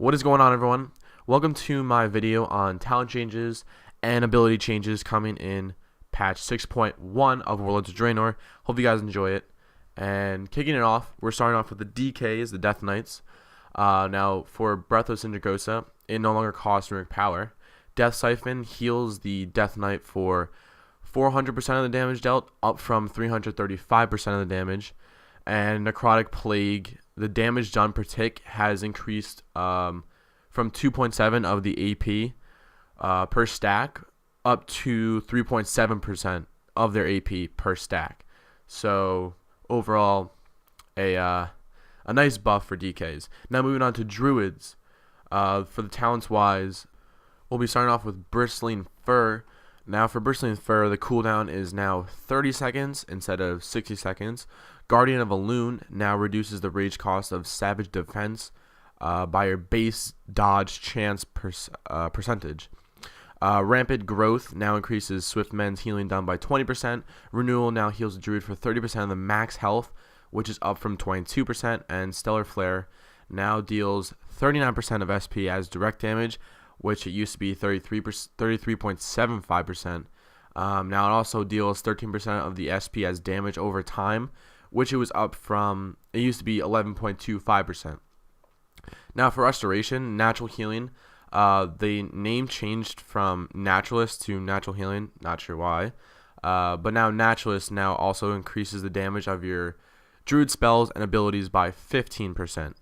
What is going on, everyone? Welcome to my video on talent changes and ability changes coming in patch 6.1 of Warlords of Draenor. Hope you guys enjoy it. And kicking it off, we're starting off with the DKs, the Death Knights. Now, for Breath of Sindragosa, it no longer costs Runic Power. Death Siphon heals the Death Knight for 400% of the damage dealt, up from 335% of the damage. And Necrotic Plague, the damage done per tick has increased from 2.7 of the AP per stack up to 3.7% of their AP per stack. So overall, a nice buff for DKs. Now moving on to Druids. For the talents wise, we'll be starting off with Bristling Fur. Now for Bristling Fur, the cooldown is now 30 seconds instead of 60 seconds. Guardian of a Loon now reduces the rage cost of Savage Defense by your base dodge chance percentage. Rampant Growth now increases Swift Men's healing down by 20%. Renewal now heals the Druid for 30% of the max health, which is up from 22%. And Stellar Flare now deals 39% of SP as direct damage, which it used to be 33.75%. Now it also deals 13% of the SP as damage over time, which it was up from, it used to be 11.25%. Now for Restoration, Natural Healing, the name changed from Naturalist to Natural Healing, not sure why. But now Naturalist now also increases the damage of your Druid spells and abilities by 15%.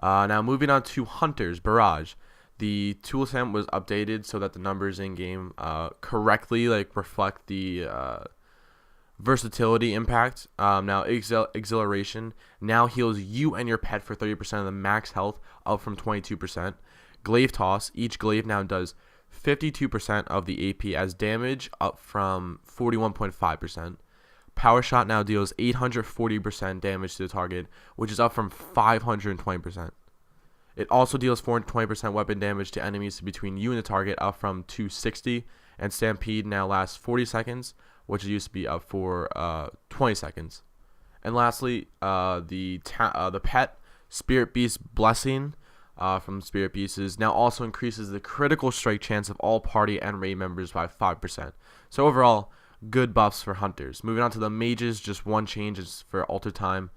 Now moving on to Hunters, Barrage. The tooltime was updated so that the numbers in game correctly reflect the versatility impact. Now Exhilaration now heals you and your pet for 30% of the max health, up from 22%. Glaive Toss, each glaive now does 52% of the AP as damage, up from 41.5%. Power Shot now deals 840% damage to the target, which is up from 520%. It also deals 420% weapon damage to enemies between you and the target, up from 260, and Stampede now lasts 40 seconds, which used to be up for 20 seconds. And lastly, the pet Spirit Beast Blessing from Spirit Beasts now also increases the critical strike chance of all party and raid members by 5%. So overall, good buffs for Hunters. Moving on to the Mages, just one change is for Alter Time,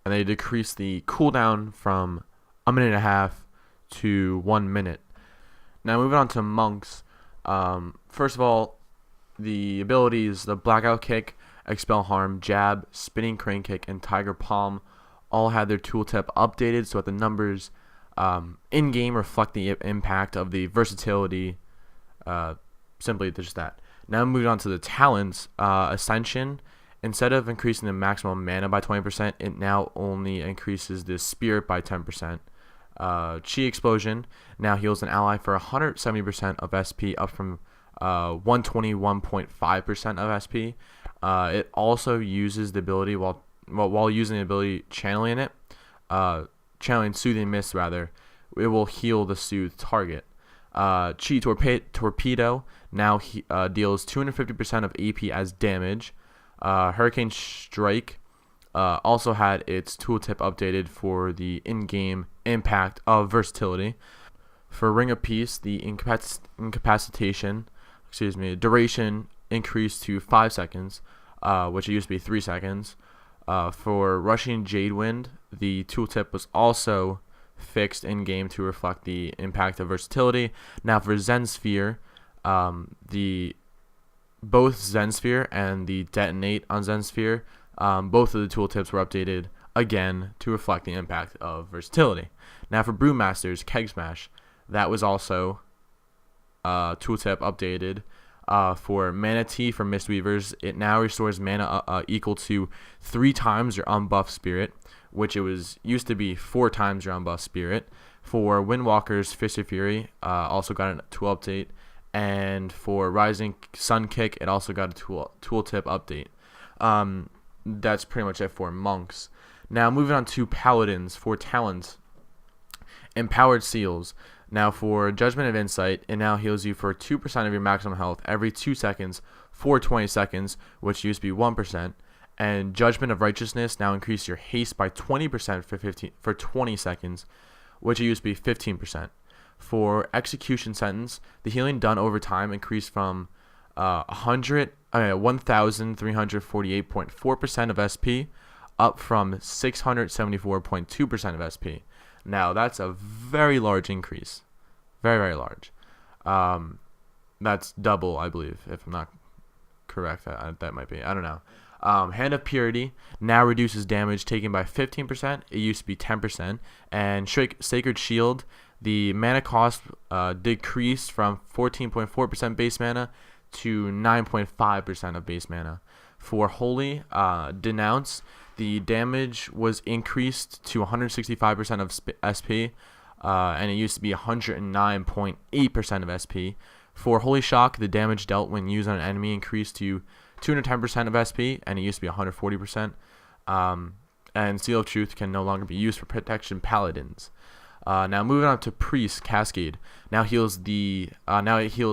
and they decrease the cooldown from 1.5 minutes to 1 minute. Now moving on to Monks. First of all, the abilities, the Blackout Kick, Expel Harm, Jab, Spinning Crane Kick, and Tiger Palm all had their tooltip updated so that the numbers in-game reflect the impact of the versatility, simply just that. Now moving on to the talents, Ascension. Instead of increasing the maximum mana by 20%, it now only increases the spirit by 10%. Chi Explosion now heals an ally for 170% of SP, up from 121.5% of SP. It also uses the ability while using the ability channeling it, channeling Soothing Mist rather. It will heal the soothed target. Chi Torpedo now deals 250% of AP as damage. Hurricane Strike also had its tooltip updated for the in-game impact of versatility. For Ring of Peace, the duration increased to 5 seconds, which it used to be 3 seconds. For Rushing Jadewind, the tooltip was also fixed in-game to reflect the impact of versatility. Now for Zen Sphere, both Zen Sphere and the Detonate on Zen Sphere, both of the tooltips were updated again to reflect the impact of versatility. Now for Brewmasters, Keg Smash, that was also tooltip updated. For Mana Tea for Mistweavers, it now restores mana equal to 3 times your unbuffed spirit, which it used to be 4 times your unbuffed spirit. For Windwalker's Fist of Fury, also got a tool update. And for Rising Sun Kick, it also got a tooltip update. That's pretty much it for Monks. Now moving on to Paladins. For talents, Empowered Seals. Now for Judgment of Insight, it now heals you for 2% of your maximum health every 2 seconds for 20 seconds, which used to be 1%. And Judgment of Righteousness now increase your haste by 20% for 20 seconds, which it used to be 15%. For execution sentence, the healing done over time increased from 1,348.4% of SP up from 674.2% of SP. Now, that's a very large increase. Very, very large. That's double, I believe, if I'm not correct. That might be. I don't know. Hand of Purity now reduces damage taken by 15%. It used to be 10%. And Sacred Shield, the mana cost decreased from 14.4% base mana to 9.5% of base mana. For Holy Denounce, the damage was increased to 165% of SP, and it used to be 109.8% of SP. For Holy Shock, the damage dealt when used on an enemy increased to 210% of SP, and it used to be 140%. And Seal of Truth can no longer be used for protection paladins. Now moving on to Priest Cascade. Now it heals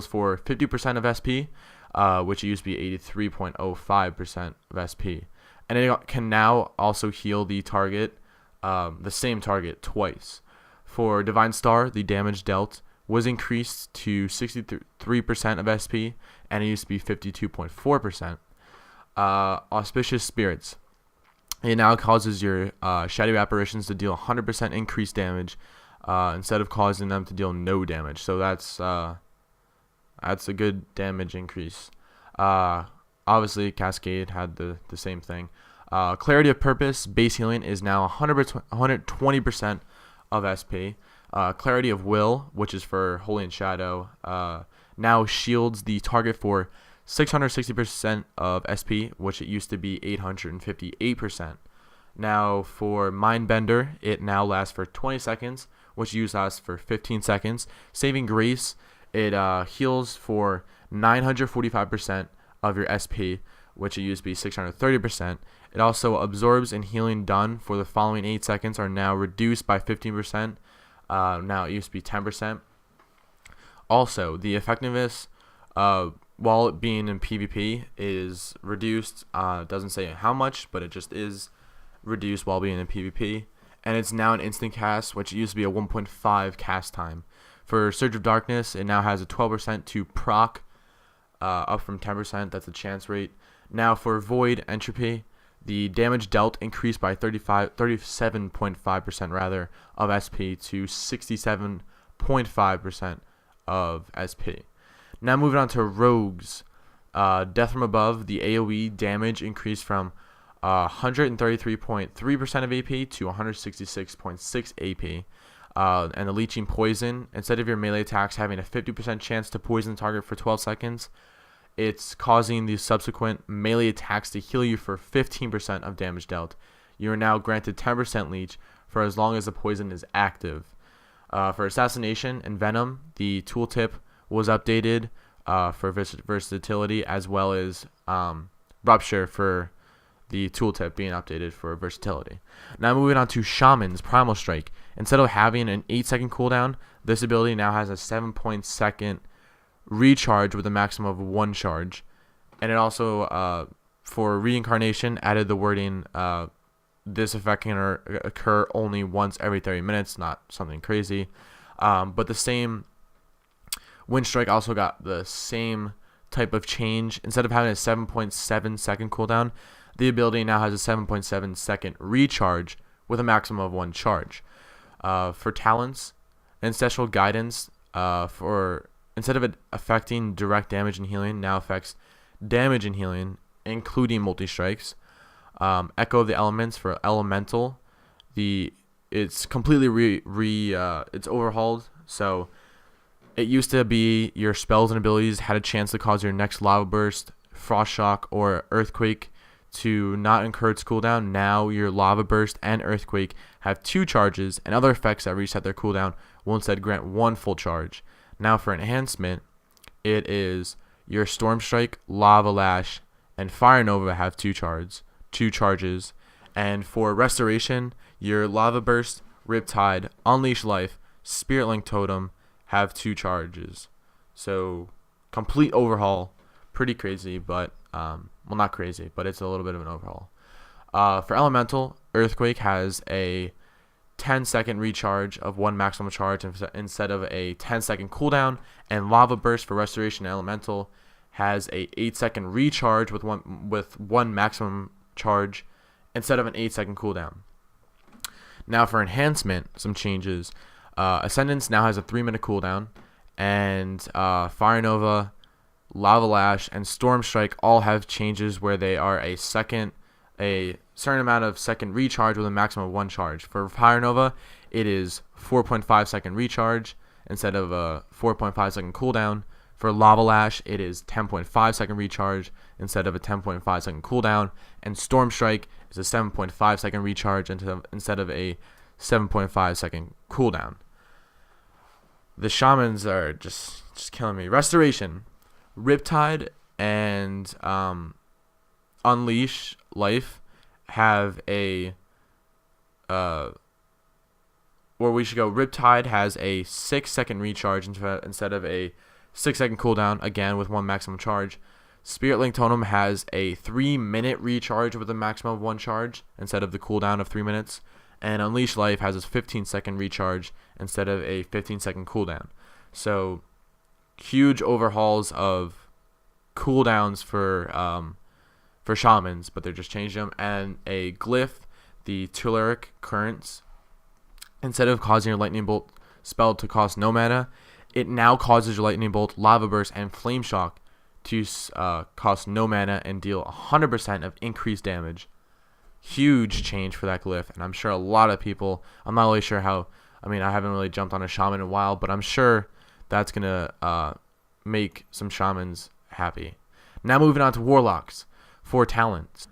for 50% of SP, which used to be 83.05% of SP, and it can now also heal the target, the same target twice. For Divine Star, the damage dealt was increased to 63% of SP, and it used to be 52.4%. Auspicious Spirits. It now causes your shadowy apparitions to deal 100% increased damage instead of causing them to deal no damage. So that's a good damage increase. Obviously, Cascade had the same thing. Clarity of Purpose base healing is now 120% of SP. Clarity of Will, which is for Holy and Shadow, now shields the target for 660% of SP, which it used to be 858%. Now for Mindbender, it now lasts for 20 seconds, which used lasts for 15 seconds. Saving Grace, it heals for 945% of your SP, which it used to be 630%. It also absorbs and healing done for the following 8 seconds are now reduced by 15%. Now it used to be 10%. Also, the effectiveness, while it being in PvP, is reduced. Doesn't say how much, but it just is reduced while being in PvP. And it's now an instant cast, which used to be a 1.5 cast time. For Surge of Darkness, it now has a 12% to proc, up from 10%. That's the chance rate. Now for Void Entropy, the damage dealt increased by 37.5% rather of SP to 67.5% of SP. Now moving on to Rogues. Death from Above, the AoE damage increased from 133.3% of AP to 166.6 AP. And the Leeching Poison, instead of your melee attacks having a 50% chance to poison the target for 12 seconds, it's causing the subsequent melee attacks to heal you for 15% of damage dealt. You are now granted 10% leech for as long as the poison is active. For Assassination and Venom, the tooltip was updated for versatility, as well as Rupture for the tooltip being updated for versatility. Now moving on to Shaman's Primal Strike. Instead of having an 8-second cooldown, this ability now has a 7.2-second recharge with a maximum of 1 charge. And it also, for Reincarnation, added the wording, this effect can occur only once every 30 minutes, not something crazy. But the same Wind Strike also got the same type of change. Instead of having a 7.7-second cooldown, the ability now has a 7.7-second recharge with a maximum of 1 charge. For Talents, Ancestral Guidance, instead of it affecting direct damage and healing, now affects damage and healing, including multi-strikes. Echo of the Elements for Elemental, it's completely it's overhauled. So it used to be your spells and abilities had a chance to cause your next Lava Burst, Frost Shock, or Earthquake to not incur its cooldown. Now your Lava Burst and Earthquake have 2 charges, and other effects that reset their cooldown will instead grant 1 full charge. Now for enhancement, it is your Storm Strike, Lava Lash, and Fire Nova have 2 charges. And for restoration, your Lava Burst, Riptide, Unleash Life, Spirit Link Totem have 2 charges. So complete overhaul, pretty crazy, but well, not crazy, but it's a little bit of an overhaul. For Elemental, Earthquake has a 10-second recharge of 1 maximum charge instead of a 10-second cooldown. And Lava Burst for Restoration Elemental has a 8-second recharge with one maximum charge instead of an 8-second cooldown. Now for enhancement, some changes. Ascendance now has a 3-minute cooldown, and Fire Nova, Lava Lash, and Storm Strike all have changes where they are a certain amount of second recharge with a maximum of 1 charge. For Fire Nova, it is 4.5 second recharge instead of a 4.5 second cooldown. For Lava Lash, it is 10.5 second recharge instead of a 10.5 second cooldown. And Storm Strike is a 7.5 second recharge instead of a 7.5 second cooldown. The shamans are just killing me. Restoration, Riptide and Unleash Life have a where we should go. Riptide has a 6-second recharge instead of a 6-second cooldown, again with 1 maximum charge. Spirit Link Totem has a 3-minute recharge with a maximum of 1 charge instead of the cooldown of 3 minutes. And Unleash Life has a 15-second recharge instead of a 15-second cooldown. So huge overhauls of cooldowns for shamans, but they're just changing them. And a glyph, the Telluric Currents, instead of causing your Lightning Bolt spell to cost no mana, it now causes your Lightning Bolt, Lava Burst, and Flame Shock to cost no mana and deal 100% of increased damage. Huge change for that glyph, and I'm sure a lot of people, I'm not really sure how, I haven't really jumped on a shaman in a while, but I'm sure that's going to make some shamans happy. Now moving on to Warlocks. For talents,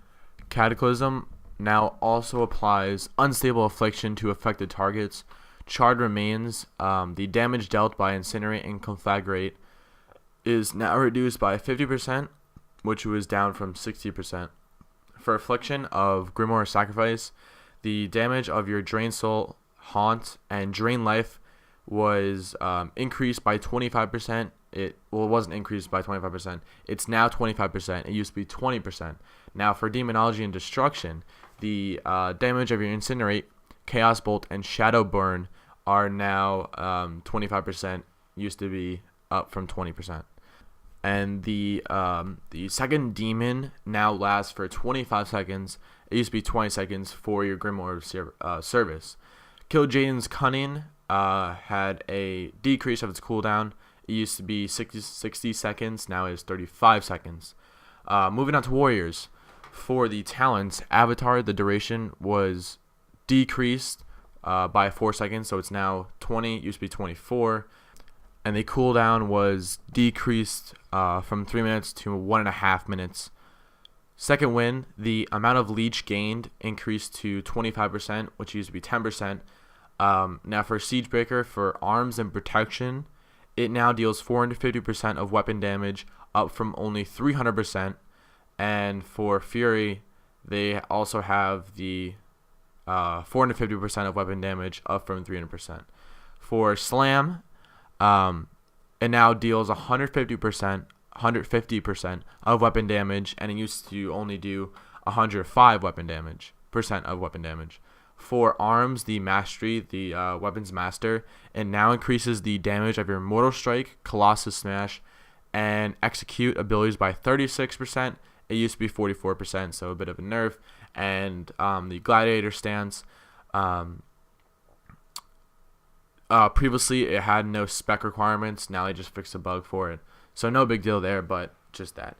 Cataclysm now also applies Unstable Affliction to affected targets. Charred Remains, the damage dealt by Incinerate and Conflagrate, is now reduced by 50%, which was down from 60%. For Affliction of Grimoire Sacrifice, the damage of your Drain Soul, Haunt, and Drain Life was increased by 25%. It wasn't increased by 25%. It's now 25%. It used to be 20%. Now for Demonology and Destruction, the damage of your Incinerate, Chaos Bolt, and Shadow Burn are now 25%. Used to be up from 20%. And the second demon now lasts for 25 seconds. It used to be 20 seconds for your Grimoire service. Kill Jaden's Cunning had a decrease of its cooldown. It used to be 60 seconds. Now it is 35 seconds. Moving on to Warriors. For the talents, Avatar, the duration was decreased by 4 seconds. So it's now 20. It used to be 24. And the cooldown was decreased from 3 minutes to 1.5 minutes. Second win, the amount of leech gained increased to 25%, which used to be 10%. Now for Siegebreaker, for arms and protection, it now deals 450% of weapon damage, up from only 300%. And for Fury, they also have the 450% of weapon damage, up from 300%. For Slam, it now deals 150% of weapon damage, and it used to only do 105% of weapon damage. For arms, the Mastery, the Weapons Master, it now increases the damage of your Mortal Strike, Colossus Smash, and Execute abilities by 36%. It used to be 44%, so a bit of a nerf. And the Gladiator Stance, previously it had no spec requirements. Now they just fixed a bug for it, so no big deal there, but just that.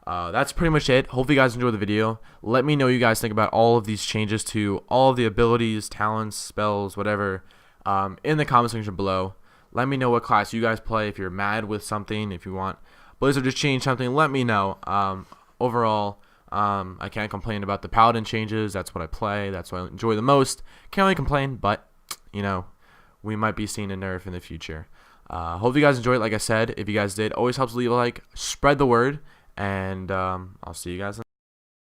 That's pretty much it. Hopefully you guys enjoyed the video. Let me know what you guys think about all of these changes to all of the abilities, talents, spells, whatever, in the comment section below. Let me know what class you guys play. If you're mad with something, if you want Blizzard to change something, let me know. Overall, I can't complain about the Paladin changes. That's what I play. That's what I enjoy the most. Can't really complain, but you know, we might be seeing a nerf in the future. Hope you guys enjoyed. Like I said, if you guys did, always helps to leave a like, spread the word, and I'll see you guys